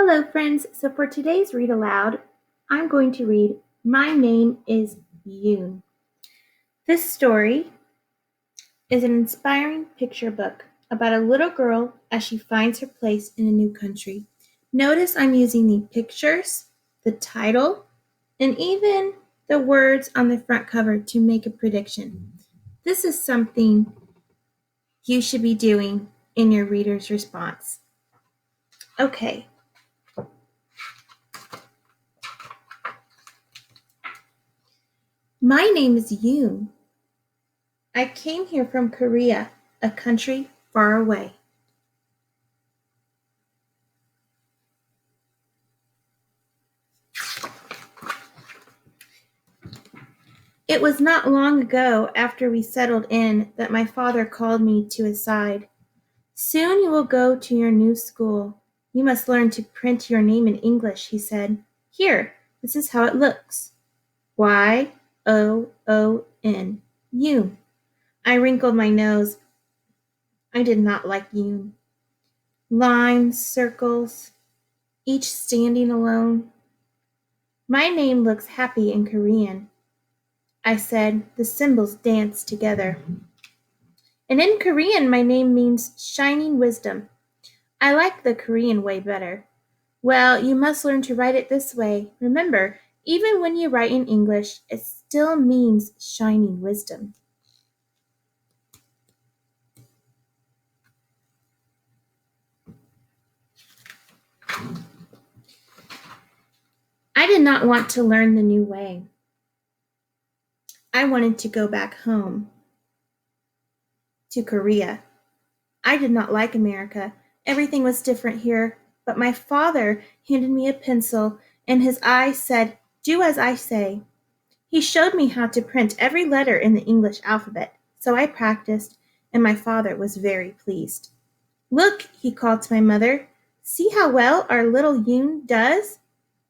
Hello, friends. So for today's Read Aloud, I'm going to read My Name is Yoon. This story is an inspiring picture book about a little girl as she finds her place in a new country. Notice I'm using the pictures, the title, and even the words on the front cover to make a prediction. This is something you should be doing in your reader's response. Okay. My name is Yoon. I came here from Korea, a country far away. It was not long ago after we settled in that my father called me to his side. Soon you will go to your new school. You must learn to print your name in English, he said. Here, this is how it looks. Y-O-O-N. Yoon. I wrinkled my nose. I did not like Yoon. Lines, circles, each standing alone. My name looks happy in Korean. I said, the symbols dance together. And in Korean, my name means shining wisdom. I like the Korean way better. Well, you must learn to write it this way. Remember, even when you write in English, it still means shining wisdom. I did not want to learn the new way. I wanted to go back home to Korea. I did not like America. Everything was different here, but my father handed me a pencil and his eyes said, "Do as I say." He showed me how to print every letter in the English alphabet, so I practiced, and my father was very pleased. "Look," he called to my mother, "see how well our little Yoon does?"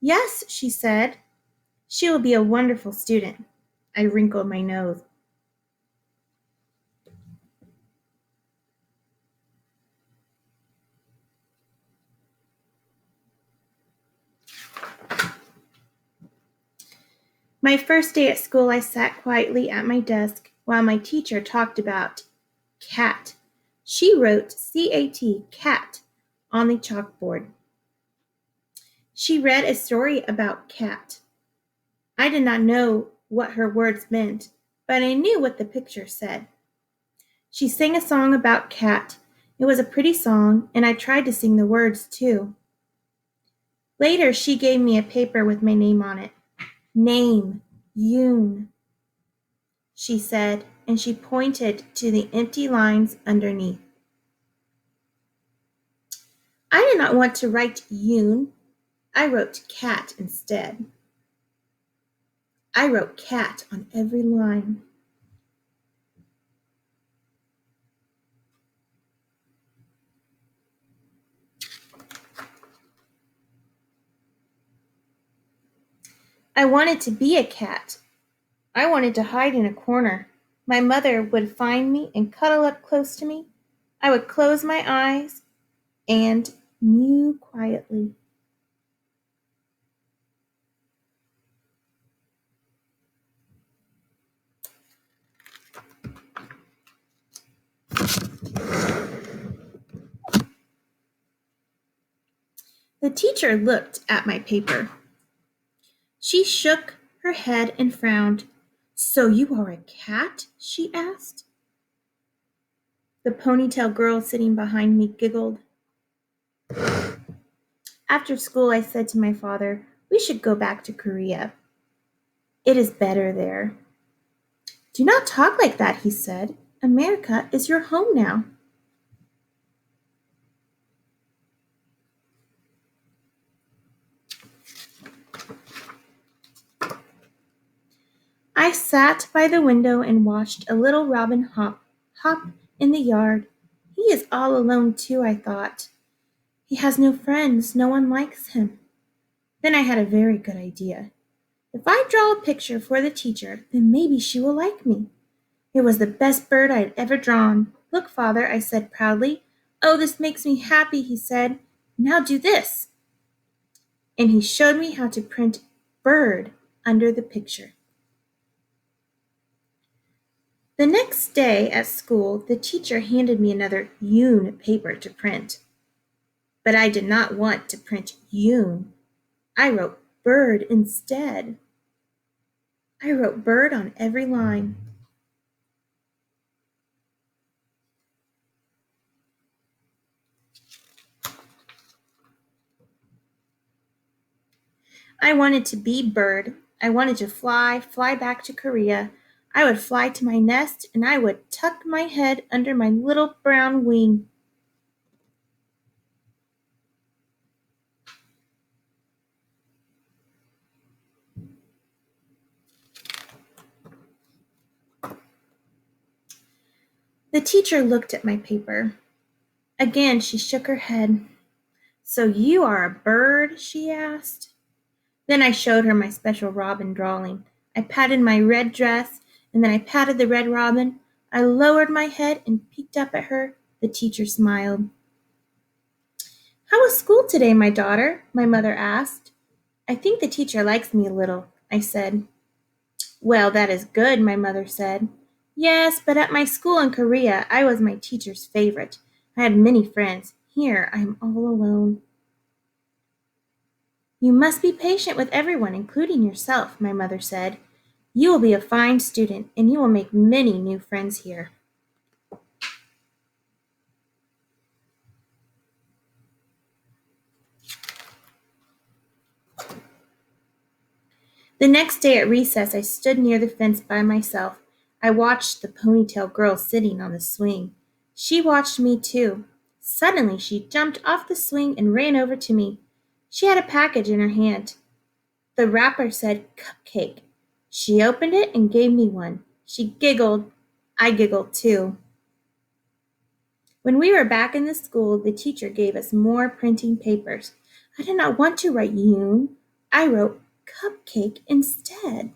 "Yes," she said. "She will be a wonderful student." I wrinkled my nose. My first day at school, I sat quietly at my desk while my teacher talked about cat. She wrote C-A-T, cat, on the chalkboard. She read a story about cat. I did not know what her words meant, but I knew what the picture said. She sang a song about cat. It was a pretty song, and I tried to sing the words too. Later, she gave me a paper with my name on it. Name, Yoon, she said, and she pointed to the empty lines underneath. I did not want to write Yoon. I wrote cat instead. I wrote cat on every line. I wanted to be a cat. I wanted to hide in a corner. My mother would find me and cuddle up close to me. I would close my eyes and mew quietly. The teacher looked at my paper. She shook her head and frowned. "So you are a cat?" she asked. The ponytail girl sitting behind me giggled. After school, I said to my father, "We should go back to Korea. It is better there." "Do not talk like that," he said. "America is your home now." I sat by the window and watched a little robin hop in the yard. He is all alone too, I thought. He has no friends, no one likes him. Then I had a very good idea. If I draw a picture for the teacher, then maybe she will like me. It was the best bird I had ever drawn. "Look, father," I said proudly. "Oh, this makes me happy," he said. "Now do this." and he showed me how to print bird under the picture. The next day at school, the teacher handed me another Yoon paper to print. But I did not want to print Yoon. I wrote bird instead. I wrote bird on every line. I wanted to be bird. I wanted to fly back to Korea. I would fly to my nest and I would tuck my head under my little brown wing. The teacher looked at my paper. Again, she shook her head. So you are a bird? She asked. Then I showed her my special robin drawing. I patted my red dress, and then I patted the red robin. I lowered my head and peeked up at her. The teacher smiled. How was school today, my daughter? My mother asked. I think the teacher likes me a little, I said. Well, that is good, my mother said. Yes, but at my school in Korea, I was my teacher's favorite. I had many friends. Here, I am all alone. You must be patient with everyone, including yourself, my mother said. You will be a fine student, and you will make many new friends here. The next day at recess, I stood near the fence by myself. I watched the ponytail girl sitting on the swing. She watched me too. Suddenly, she jumped off the swing and ran over to me. She had a package in her hand. The wrapper said cupcake. She opened it and gave me one. She giggled. I giggled too. When we were back in the school, the teacher gave us more printing papers. I did not want to write Yoon. I wrote cupcake instead.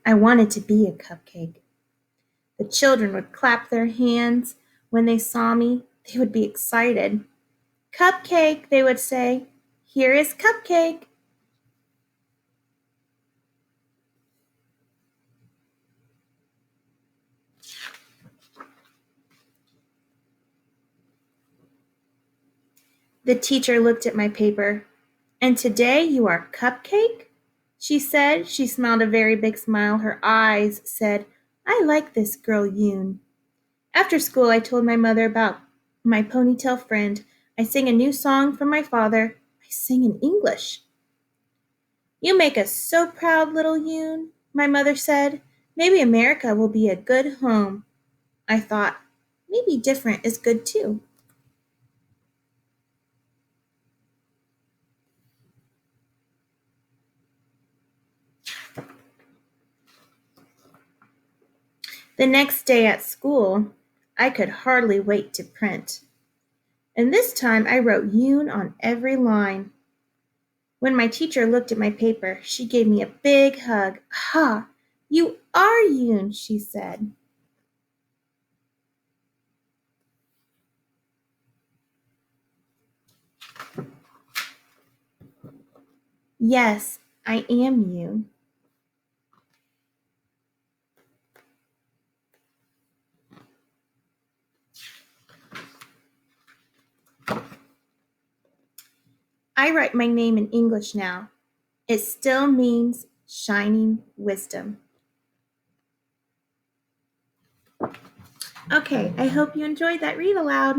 I wanted to be a cupcake. The children would clap their hands when they saw me. They would be excited. Cupcake, they would say. Here is cupcake. The teacher looked at my paper. And today you are cupcake? She said. She smiled a very big smile. Her eyes said, I like this girl Yoon. After school, I told my mother about my ponytail friend. I sang a new song for my father. I sang in English. You make us so proud, little Yoon, my mother said. Maybe America will be a good home. I thought, maybe different is good too. The next day at school, I could hardly wait to print. And this time I wrote Yoon on every line. When my teacher looked at my paper, she gave me a big hug. Ha! You are Yoon, she said. Yes, I am Yoon. I write my name in English now. It still means shining wisdom. Okay, I hope you enjoyed that read aloud.